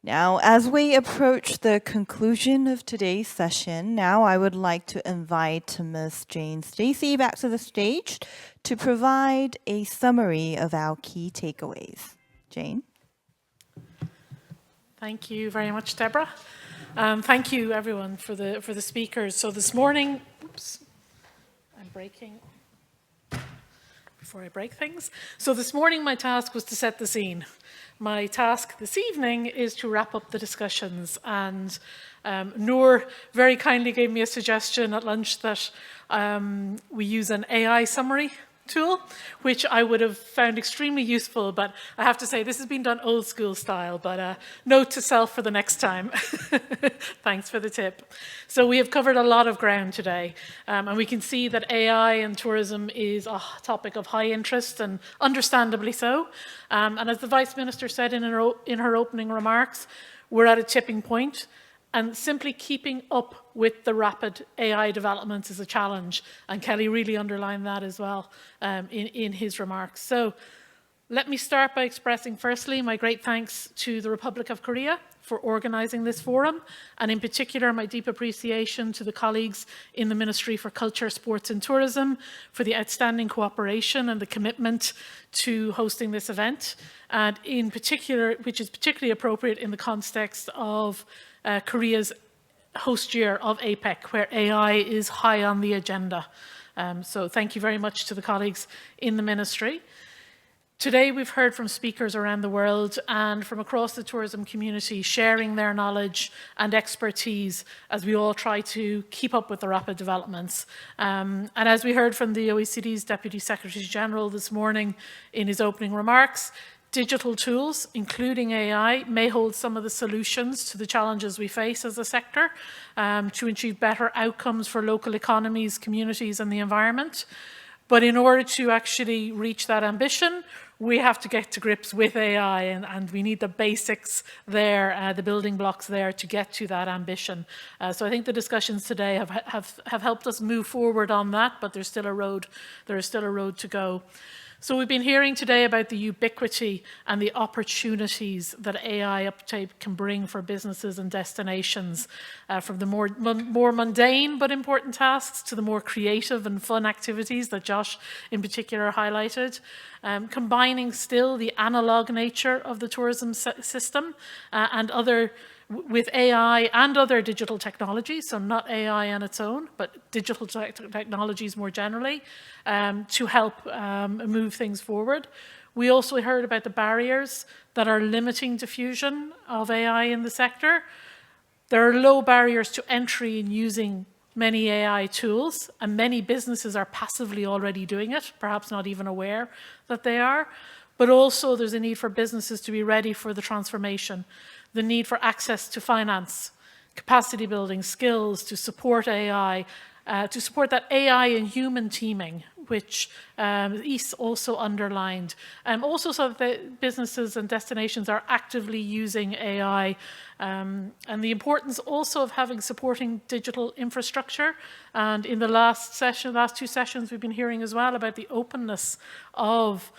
Now, as we approach the conclusion of today's session, now I would like to invite Ms. Jane Stacy back to the stage to provide a summary of our key takeaways. Jane? Thank you very much, Deborah. Thank you, everyone, for the speakers. So this morning, oops, I'm breaking before I break things. So this morning, my task was to set the scene. My task this evening is to wrap up the discussions, and Noor very kindly gave me a suggestion at lunch that we use an AI summary tool, which I would have found extremely useful, but I have to say this has been done old school style, but note to self for the next time. Thanks for the tip. So we have covered a lot of ground today, and we can see that AI and tourism is a topic of high interest, and understandably so. And as the Vice Minister said in her opening remarks, we're at a tipping point. And simply keeping up with the rapid AI developments is a challenge. And Kelly really underlined that as well in his remarks. So let me start by expressing firstly my great thanks to the Republic of Korea for organising this forum, and in particular my deep appreciation to the colleagues in the Ministry for Culture, Sports and Tourism for the outstanding cooperation and the commitment to hosting this event, and in particular, which is particularly appropriate in the context of Korea's host year of APEC, where AI is high on the agenda. So thank you very much to the colleagues in the ministry. Today we've heard from speakers around the world and from across the tourism community sharing their knowledge and expertise as we all try to keep up with the rapid developments. And as we heard from the OECD's Deputy Secretary General this morning in his opening remarks, digital tools, including AI, may hold some of the solutions to the challenges we face as a sector to achieve better outcomes for local economies, communities and the environment. But in order to actually reach that ambition, we have to get to grips with AI, and we need the basics there, the building blocks there to get to that ambition. So I think the discussions today have helped us move forward on that, but there is still a road to go. So we've been hearing today about the ubiquity and the opportunities that AI uptake can bring for businesses and destinations, from the more mundane but important tasks to the more creative and fun activities that Josh in particular highlighted, combining still the analog nature of the tourism system and with AI and other digital technologies, so not AI on its own, but digital technologies more generally, to help move things forward. We also heard about the barriers that are limiting diffusion of AI in the sector. There are low barriers to entry in using many AI tools, and many businesses are passively already doing it, perhaps not even aware that they are. But also there's a need for businesses to be ready for the transformation, the need for access to finance, capacity building, skills to support AI, to support that AI and human teaming, which East also underlined. Also so that the businesses and destinations are actively using AI, and the importance also of having supporting digital infrastructure. And in the last two sessions, we've been hearing as well about the openness of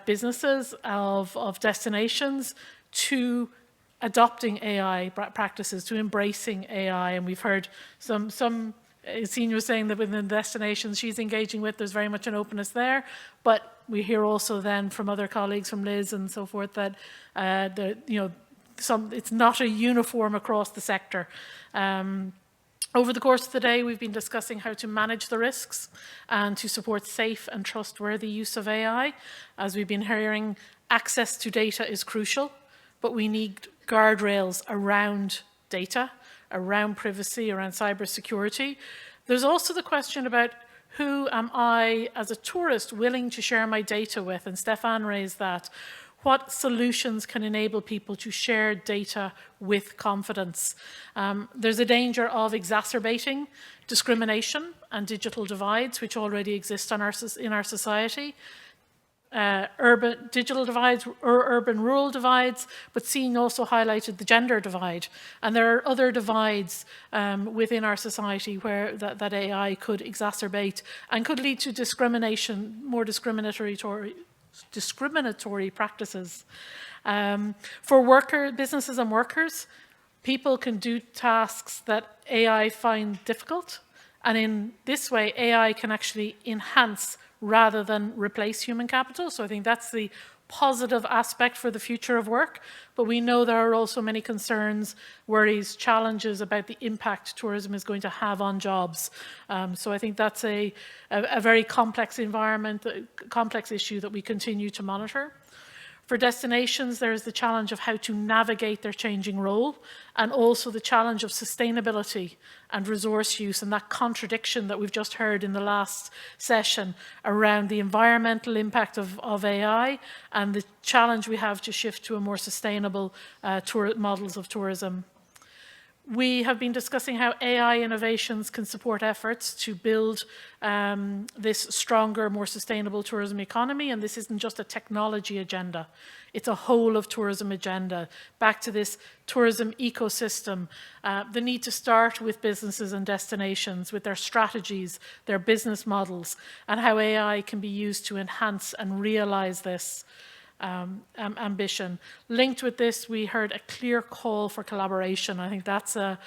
businesses, of destinations to adopting AI practices, to embracing AI. And we've heard some Senior was saying that within the destinations she's engaging with, there's very much an openness there. But we hear also then from other colleagues, from Liz and so forth, that it's not a uniform across the sector. Over the course of the day, we've been discussing how to manage the risks and to support safe and trustworthy use of AI. As we've been hearing, access to data is crucial, but we need guardrails around data, around privacy, around cybersecurity. There's also the question about who am I, as a tourist, willing to share my data with? And Stefan raised that. What solutions can enable people to share data with confidence? There's a danger of exacerbating discrimination and digital divides, which already exist in our society. Urban digital divides or urban-rural divides, but seeing also highlighted the gender divide. And there are other divides within our society where that AI could exacerbate and could lead to discrimination, more discriminatory discriminatory practices. For businesses and workers, people can do tasks that AI find difficult, and in this way, AI can actually enhance rather than replace human capital. So I think that's the positive aspect for the future of work, but we know there are also many concerns, worries, challenges about the impact tourism is going to have on jobs. So I think that's a very complex environment, complex issue that we continue to monitor. For destinations, there is the challenge of how to navigate their changing role, and also the challenge of sustainability and resource use, and that contradiction that we've just heard in the last session around the environmental impact of AI and the challenge we have to shift to a more sustainable models of tourism. We have been discussing how AI innovations can support efforts to build this stronger, more sustainable tourism economy, and this isn't just a technology agenda. It's a whole of tourism agenda. Back to this tourism ecosystem, the need to start with businesses and destinations, with their strategies, their business models, and how AI can be used to enhance and realize this ambition. Linked with this, we heard a clear call for collaboration. I think that's a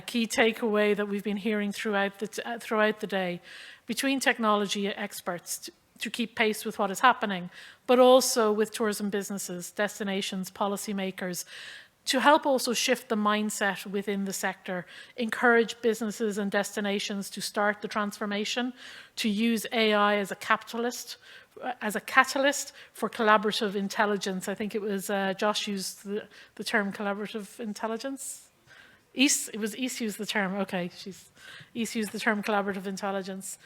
key takeaway that we've been hearing throughout the day, between technology experts to keep pace with what is happening, but also with tourism businesses, destinations, policymakers, to help also shift the mindset within the sector, encourage businesses and destinations to start the transformation, to use AI as a catalyst for collaborative intelligence. I think it was Josh used the term collaborative intelligence. Ys used the term, okay, Ys used the term collaborative intelligence.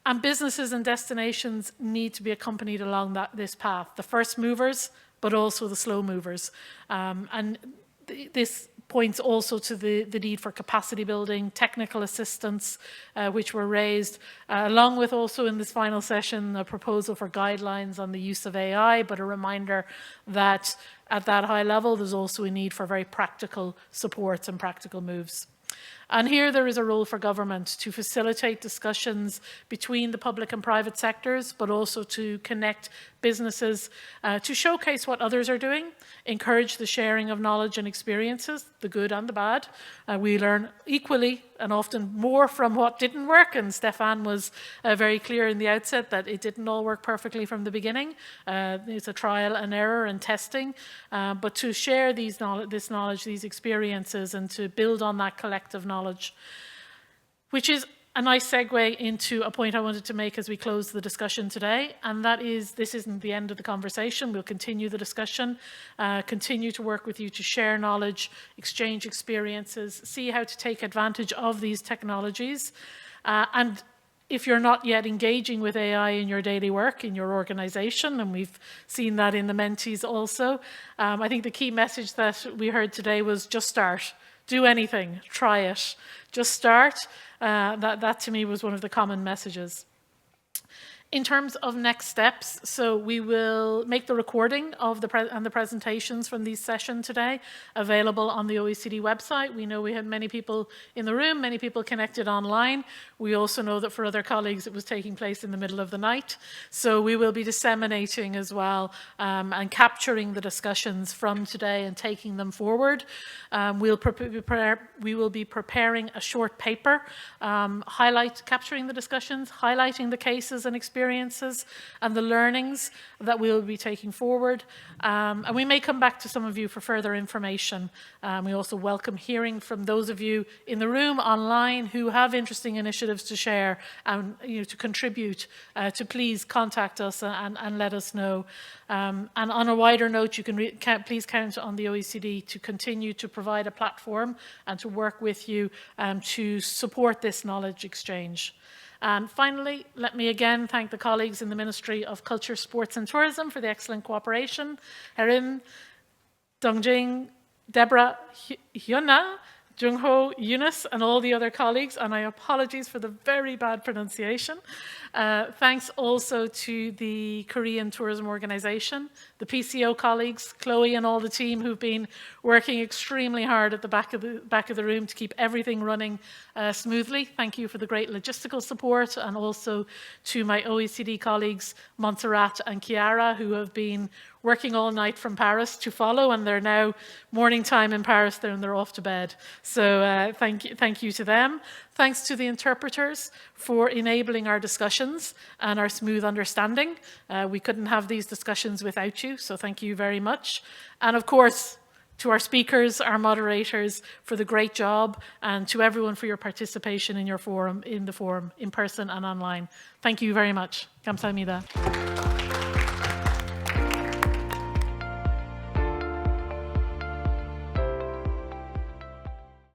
And businesses and destinations need to be accompanied along this path, the first movers, but also the slow movers. And this points also to the need for capacity building, technical assistance, which were raised, along with also in this final session, a proposal for guidelines on the use of AI, but a reminder that at that high level, there's also a need for very practical supports and practical moves. And here there is a role for government to facilitate discussions between the public and private sectors, but also to connect businesses, to showcase what others are doing, encourage the sharing of knowledge and experiences, the good and the bad. We learn equally and often more from what didn't work, and Stefan was very clear in the outset that it didn't all work perfectly from the beginning. It's a trial and error and testing, but to share this knowledge, these experiences, and to build on that collective knowledge, which is a nice segue into a point I wanted to make as we close the discussion today, and that is this isn't the end of the conversation. We'll continue the discussion, continue to work with you to share knowledge, exchange experiences, see how to take advantage of these technologies. And if you're not yet engaging with AI in your daily work, in your organization, and we've seen that in the mentees also, I think the key message that we heard today was just start. Do anything, try it, just start. That to me was one of the common messages. In terms of next steps, so we will make the recording of the presentations from these sessions today available on the OECD website. We know we had many people in the room, many people connected online. We also know that for other colleagues it was taking place in the middle of the night. So we will be disseminating as well and capturing the discussions from today and taking them forward. We will be preparing a short paper capturing the discussions, highlighting the cases and experiences and the learnings that we will be taking forward. And we may come back to some of you for further information. We also welcome hearing from those of you in the room, online, who have interesting initiatives to share and to contribute. To please contact us and let us know. And on a wider note, you can please count on the OECD to continue to provide a platform and to work with you to support this knowledge exchange. And finally, let me again thank the colleagues in the Ministry of Culture, Sports and Tourism for the excellent cooperation. Herin, Dongjing, Deborah, Hyuna, Jungho, Eunice, and all the other colleagues, and my apologies for the very bad pronunciation. Thanks also to the Korean Tourism Organization, the PCO colleagues, Chloe and all the team who've been working extremely hard at the back of the room to keep everything running smoothly. Thank you for the great logistical support, and also to my OECD colleagues, Montserrat and Chiara, who have been working all night from Paris to follow, and they're now morning time in Paris and they're off to bed. So thank you to them. Thanks to the interpreters for enabling our discussions and our smooth understanding. We couldn't have these discussions without you, so thank you very much. And of course, to our speakers, our moderators, for the great job, and to everyone for your participation in the forum, in person and online. Thank you very much. 감사합니다.